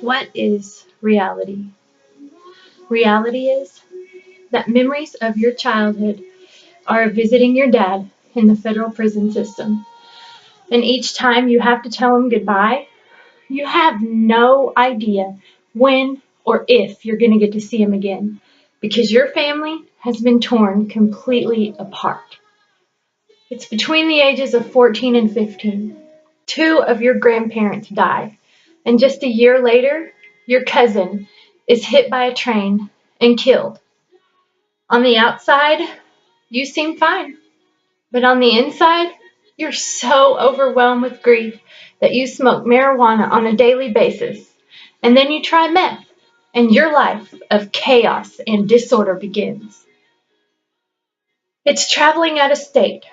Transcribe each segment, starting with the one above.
What is reality? Reality is that memories of your childhood are visiting your dad in the federal prison system. And each time you have to tell him goodbye, you have no idea when or if you're going to get to see him again because your family has been torn completely apart. It's between the ages of 14 and 15. Two of your grandparents die, and just a year later, your cousin is hit by a train and killed. On the outside, you seem fine, but on the inside, you're so overwhelmed with grief that you smoke marijuana on a daily basis, and then you try meth, and your life of chaos and disorder begins. It's traveling out of state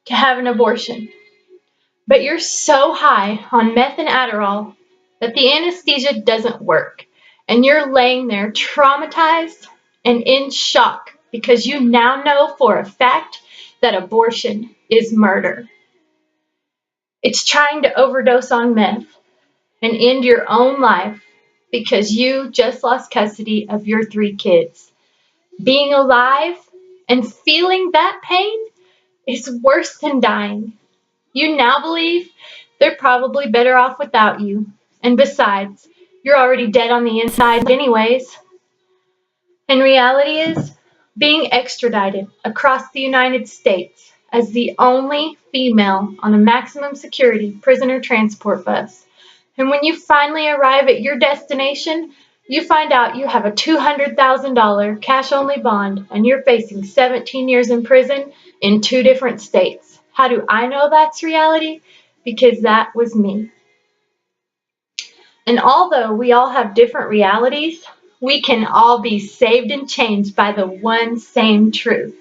to have an abortion, but you're so high on meth and Adderall that the anesthesia doesn't work, and you're laying there traumatized and in shock because you now know for a fact that abortion is murder. It's trying to overdose on meth and end your own life because you just lost custody of your 3 kids. Being alive and feeling that pain is worse than dying. You now believe they're probably better off without you. And besides, you're already dead on the inside anyways. And reality is being extradited across the United States as the only female on a maximum security prisoner transport bus. And when you finally arrive at your destination, you find out you have a $200,000 cash-only bond and you're facing 17 years in prison in 2 different states. How do I know that's reality? Because that was me. And although we all have different realities, we can all be saved and changed by the one same truth.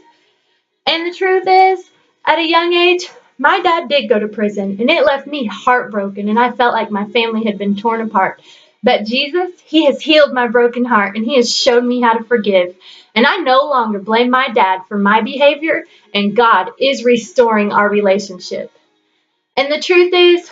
And the truth is, at a young age, my dad did go to prison, and it left me heartbroken, and I felt like my family had been torn apart. But Jesus, he has healed my broken heart, and he has shown me how to forgive. And I no longer blame my dad for my behavior, and God is restoring our relationship. And the truth is,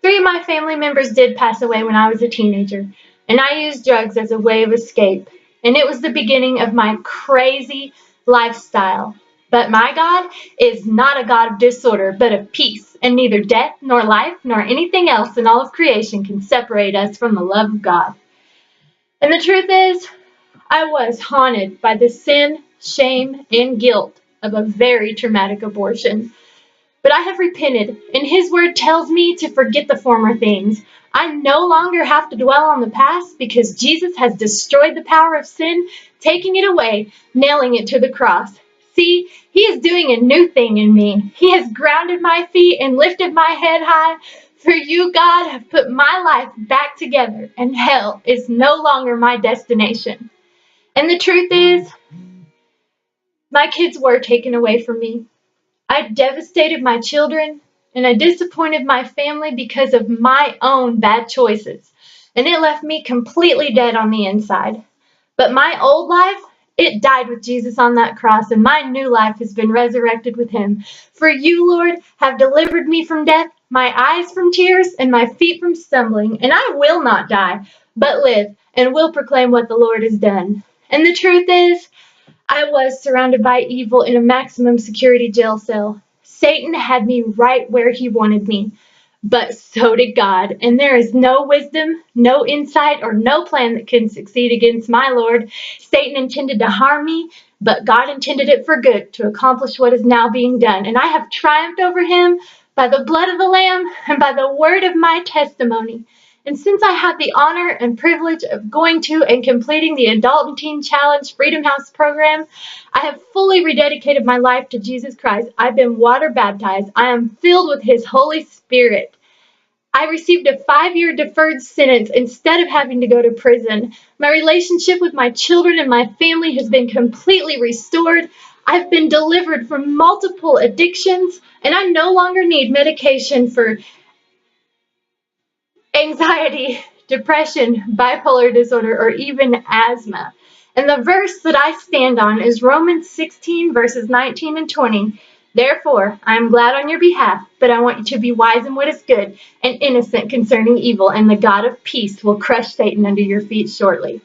3 of my family members did pass away when I was a teenager, and I used drugs as a way of escape. And it was the beginning of my crazy lifestyle. But my God is not a God of disorder, but of peace, and neither death nor life nor anything else in all of creation can separate us from the love of God. And the truth is, I was haunted by the sin, shame, and guilt of a very traumatic abortion. But I have repented, and his word tells me to forget the former things. I no longer have to dwell on the past because Jesus has destroyed the power of sin, taking it away, nailing it to the cross. See, he is doing a new thing in me. He has grounded my feet and lifted my head high. For you, God, have put my life back together, and hell is no longer my destination. And the truth is, my kids were taken away from me. I devastated my children, and I disappointed my family because of my own bad choices. And it left me completely dead on the inside. But my old life, it died with Jesus on that cross, and my new life has been resurrected with him. For you, Lord, have delivered me from death, my eyes from tears, and my feet from stumbling. And I will not die, but live, and will proclaim what the Lord has done. And the truth is, I was surrounded by evil in a maximum security jail cell. Satan had me right where he wanted me. But so did God, and there is no wisdom, no insight, or no plan that can succeed against my Lord. Satan intended to harm me, but God intended it for good to accomplish what is now being done. And I have triumphed over him by the blood of the Lamb and by the word of my testimony. And since I had the honor and privilege of going to and completing the Adult and Teen Challenge Freedom House program, I have fully rededicated my life to Jesus Christ. I've been water baptized. I am filled with his Holy Spirit. I received a 5-year deferred sentence instead of having to go to prison. My relationship with my children and my family has been completely restored. I've been delivered from multiple addictions, and I no longer need medication for anxiety, depression, bipolar disorder, or even asthma. And the verse that I stand on is Romans 16, verses 19 and 20. Therefore, I am glad on your behalf, but I want you to be wise in what is good and innocent concerning evil, and the God of peace will crush Satan under your feet shortly.